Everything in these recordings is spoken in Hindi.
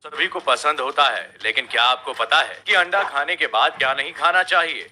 सभी को पसंद होता है, लेकिन क्या आपको पता है कि अंडा खाने के बाद क्या नहीं खाना चाहिए?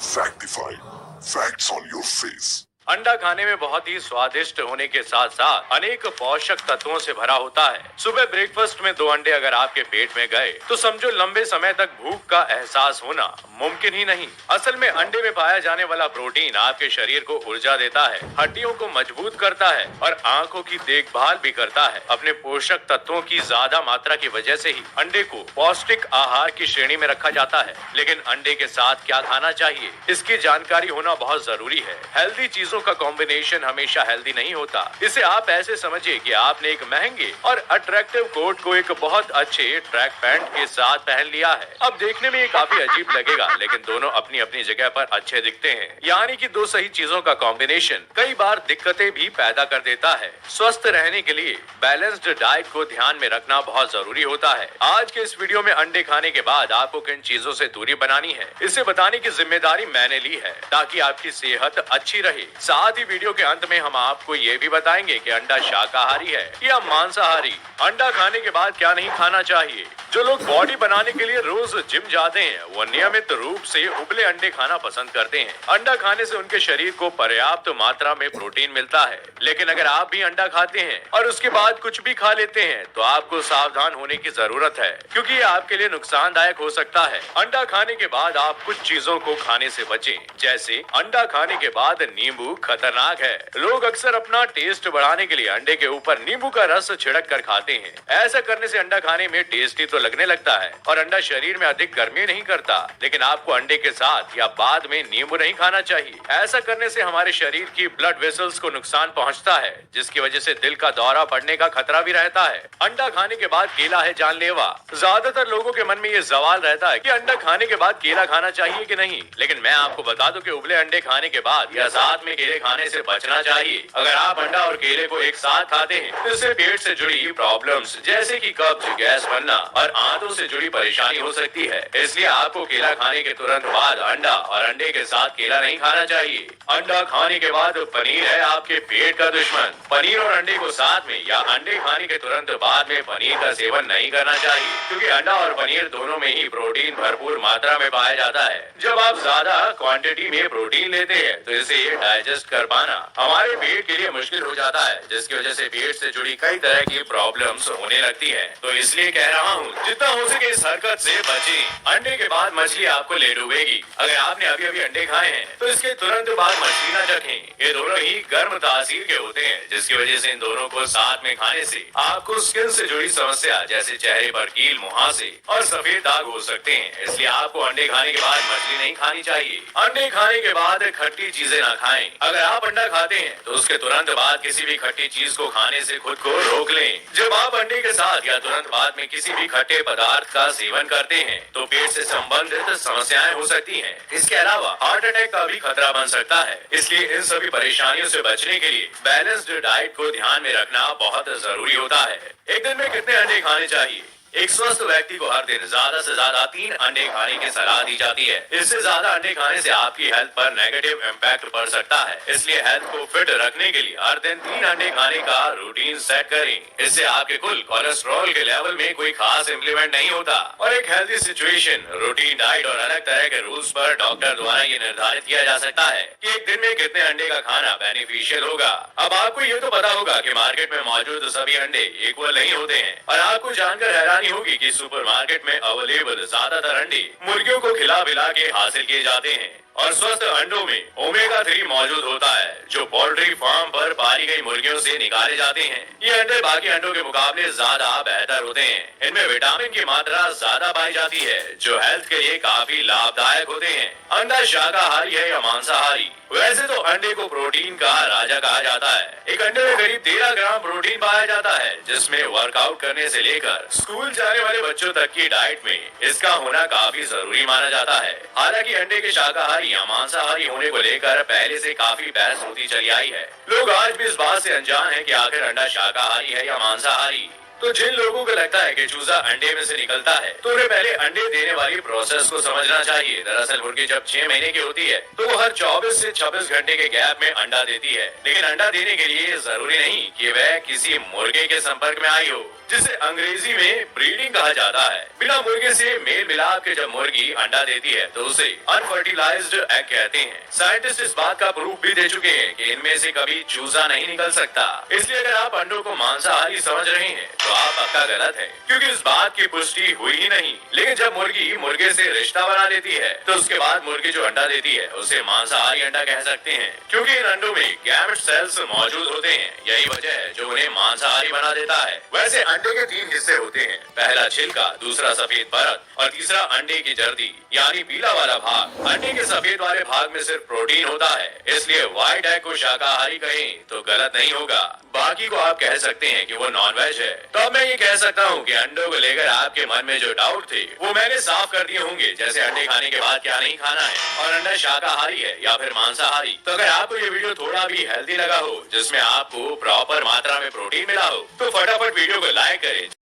Factified. Facts on your face. अंडा खाने में बहुत ही स्वादिष्ट होने के साथ साथ अनेक पोषक तत्वों से भरा होता है। सुबह ब्रेकफास्ट में 2 अंडे अगर आपके पेट में गए तो समझो लंबे समय तक भूख का एहसास होना मुमकिन ही नहीं। असल में अंडे में पाया जाने वाला प्रोटीन आपके शरीर को ऊर्जा देता है, हड्डियों को मजबूत करता है और आंखों की देखभाल भी करता है। अपने पोषक तत्वों की ज्यादा मात्रा की वजह से ही अंडे को पौष्टिक आहार की श्रेणी में रखा जाता है। लेकिन अंडे के साथ क्या खाना चाहिए, इसकी जानकारी होना बहुत जरूरी है। हेल्दी चीजों का कॉम्बिनेशन हमेशा हेल्दी नहीं होता। इसे आप ऐसे समझिए कि आपने एक महंगे और अट्रैक्टिव कोट को एक बहुत अच्छे ट्रैक पैंट के साथ पहन लिया है। अब देखने में ये काफी अजीब लगेगा, लेकिन दोनों अपनी अपनी जगह पर अच्छे दिखते हैं। यानी कि 2 सही चीजों का कॉम्बिनेशन कई बार दिक्कतें भी पैदा कर देता है। स्वस्थ रहने के लिए बैलेंस्ड डाइट को ध्यान में रखना बहुत जरूरी होता है। आज के इस वीडियो में अंडे खाने के बाद आपको किन चीजों से दूरी बनानी है, इसे बताने की जिम्मेदारी मैंने ली है ताकि आपकी सेहत अच्छी रहे। साथ ही वीडियो के अंत में हम आपको ये भी बताएंगे कि अंडा शाकाहारी है या मांसाहारी। अंडा खाने के बाद क्या नहीं खाना चाहिए। जो लोग बॉडी बनाने के लिए रोज जिम जाते हैं वो नियमित रूप से उबले अंडे खाना पसंद करते हैं। अंडा खाने से उनके शरीर को पर्याप्त मात्रा में प्रोटीन मिलता है। लेकिन अगर आप भी अंडा खाते हैं और उसके बाद कुछ भी खा लेते हैं तो आपको सावधान होने की जरूरत है, क्योंकि ये आपके लिए नुकसानदायक हो सकता है। अंडा खाने के बाद आप कुछ चीजों को खाने से बचें, जैसे अंडा खाने के बाद नींबू खतरनाक है। लोग अक्सर अपना टेस्ट बढ़ाने के लिए अंडे के ऊपर नींबू का रस छिड़क कर खाते हैं। ऐसा करने से अंडा खाने में टेस्टी तो लगने लगता है और अंडा शरीर में अधिक गर्मी नहीं करता, लेकिन आपको अंडे के साथ या बाद में नींबू नहीं खाना चाहिए। ऐसा करने से हमारे शरीर की ब्लड वेसल्स को नुकसान पहुंचता है, जिसकी वजह से दिल का दौरा पड़ने का खतरा भी रहता है। अंडा खाने के बाद केला है जानलेवा। ज्यादातर लोगों के मन में ये सवाल रहता है कि अंडा खाने के बाद केला खाना चाहिए कि नहीं, लेकिन मैं आपको बता दूं कि उबले अंडे खाने के बाद या साथ में केले खाने से बचना चाहिए। अगर आप अंडा और केले को एक साथ खाते हैं तो इससे पेट से जुड़ी प्रॉब्लम्स जैसे कि कब्ज, गैस बनना और आंतों से जुड़ी परेशानी हो सकती है। इसलिए आपको केला खाने के तुरंत बाद अंडा और अंडे के साथ केला नहीं खाना चाहिए। अंडा खाने के बाद पनीर है आपके पेट का दुश्मन। पनीर और अंडे को साथ में या अंडे खाने के तुरंत बाद में पनीर का सेवन नहीं करना चाहिए, क्योंकि अंडा और पनीर दोनों में ही प्रोटीन भरपूर मात्रा में पाया जाता है। जब आप ज्यादा क्वांटिटी में प्रोटीन लेते हैं तो इसे डाइजेस्ट कर पाना हमारे पेट के लिए मुश्किल हो जाता है, जिसकी वजह से पेट से जुड़ी कई तरह की प्रॉब्लम्स होने लगती है। तो इसलिए कह रहा हूँ, जितना हो सके इस हरकत से बचें। अंडे के बाद मछली आपको ले डूबेगी। अगर आपने अभी अभी अंडे खाए हैं तो इसके तुरंत बाद मछली न चखें। ये दोनों ही गर्म तासीर के होते हैं, जिसकी वजह से इन दोनों को साथ में खाने से आपको स्किन से जुड़ी समस्या जैसे चेहरे पर कील, मुहासे और सफेद दाग हो सकते हैं। इसलिए आपको अंडे खाने के बाद मछली नहीं खानी चाहिए। अंडे खाने के बाद खट्टी चीजें न खाएं। अगर आप अंडा खाते हैं तो उसके तुरंत बाद किसी भी खट्टी चीज को खाने से खुद को रोक लें। जब आप अंडे के साथ या तुरंत बाद में किसी भी खट्टे पदार्थ का सेवन करते हैं तो पेट से संबंधित समस्याएं हो सकती हैं। इसके अलावा हार्ट अटैक का भी खतरा बन सकता है। इसलिए इन सभी परेशानियों से बचने के लिए बैलेंस्ड डाइट को ध्यान में रखना बहुत जरूरी होता है। एक दिन में कितने अंडे खाने चाहिए? एक स्वस्थ व्यक्ति को हर दिन ज्यादा से ज्यादा 3 अंडे खाने की सलाह दी जाती है। इससे ज्यादा अंडे खाने से आपकी हेल्थ पर नेगेटिव इम्पैक्ट पड़ सकता है। इसलिए हेल्थ को फिट रखने के लिए हर दिन 3 अंडे खाने का रूटीन सेट करें। इससे आपके कुल कोलेस्ट्रॉल के लेवल में कोई खास इम्प्लीमेंट नहीं होता और एक हेल्थी सिचुएशन, रूटीन डाइट और अलग तरह के रूल्स पर डॉक्टर द्वारा ये निर्धारित किया जा सकता है कि एक दिन में कितने अंडे का खाना बेनिफिशियल होगा। अब आपको ये तो पता होगा कि मार्केट में मौजूद सभी अंडे इक्वल नहीं होते हैं और आपको जानकर हैरानी होगी कि सुपरमार्केट में अवेलेबल ज्यादातर अंडे मुर्गियों को खिला पिला के हासिल किए जाते हैं और स्वस्थ अंडों में ओमेगा 3 मौजूद होता है, जो पोल्ट्री फार्म पर पाली गई मुर्गियों से निकाले जाते हैं। ये अंडे बाकी अंडों के मुकाबले ज्यादा बेहतर होते हैं। इनमें विटामिन की मात्रा ज्यादा पाई जाती है, जो हेल्थ के लिए काफी लाभदायक होते हैं। अंडा शाकाहारी है या मांसाहारी? वैसे तो अंडे को प्रोटीन का राजा कहा जाता है। एक अंडे में करीब 13 ग्राम प्रोटीन पाया जाता है, जिसमें वर्कआउट करने से लेकर स्कूल जाने वाले बच्चों तक की डाइट में इसका होना काफी जरूरी माना जाता है। हालांकि अंडे के शाकाहारी या मांसाहारी होने को लेकर पहले से काफी बहस होती चली आई है। लोग आज भी इस बात से अनजान हैं कि आखिर अंडा शाकाहारी है या मांसाहारी। तो जिन लोगों को लगता है कि चूजा अंडे में से निकलता है तो उन्हें पहले अंडे देने वाली प्रोसेस को समझना चाहिए। दरअसल मुर्गी जब 6 महीने की होती है तो वो हर 24 से 26 घंटे के गैप में अंडा देती है, लेकिन अंडा देने के लिए जरूरी नहीं कि वह किसी मुर्गे के संपर्क में आई हो, जिसे अंग्रेजी में ब्रीडिंग कहा जाता है। बिना मुर्गे से मेल मिलाप के जब मुर्गी अंडा देती है तो उसे अनफर्टिलाइज्ड एग कहते हैं। साइंटिस्ट इस बात का प्रूफ भी दे चुके हैं कि इनमें से कभी चूजा नहीं निकल सकता। इसलिए अगर आप अंडों को मांसाहारी समझ रहे हैं तो आप पक्का गलत हैं, क्योंकि इस बात की पुष्टि हुई ही नहीं। लेकिन जब मुर्गी मुर्गे से रिश्ता बना लेती है तो उसके बाद मुर्गी जो अंडा देती है उसे मांसाहारी अंडा कह सकते हैं, क्योंकि इन अंडों में गैमेट सेल्स मौजूद होते हैं। यही वजह है जो उन्हें मांसाहारी बना देता है। वैसे अंडे के 3 हिस्से होते हैं, पहला छिलका, दूसरा सफेद परत और तीसरा अंडे की जर्दी यानी पीला वाला भाग। अंडे के सफेद वाले भाग में सिर्फ प्रोटीन होता है, इसलिए व्हाइट एग को शाकाहारी कहें तो गलत नहीं होगा। बाकी को आप कह सकते हैं कि वो नॉन वेज है। तो अब मैं ये कह सकता हूँ कि अंडों को लेकर आपके मन में जो डाउट थे वो मैंने साफ कर दिए होंगे, जैसे अंडे खाने के बाद क्या नहीं खाना है और अंडा शाकाहारी है या फिर मांसाहारी। तो अगर आपको ये वीडियो थोड़ा भी हेल्दी लगा हो, जिसमें आपको प्रॉपर मात्रा में प्रोटीन मिला हो, तो फटाफट वीडियो को लाइक करें।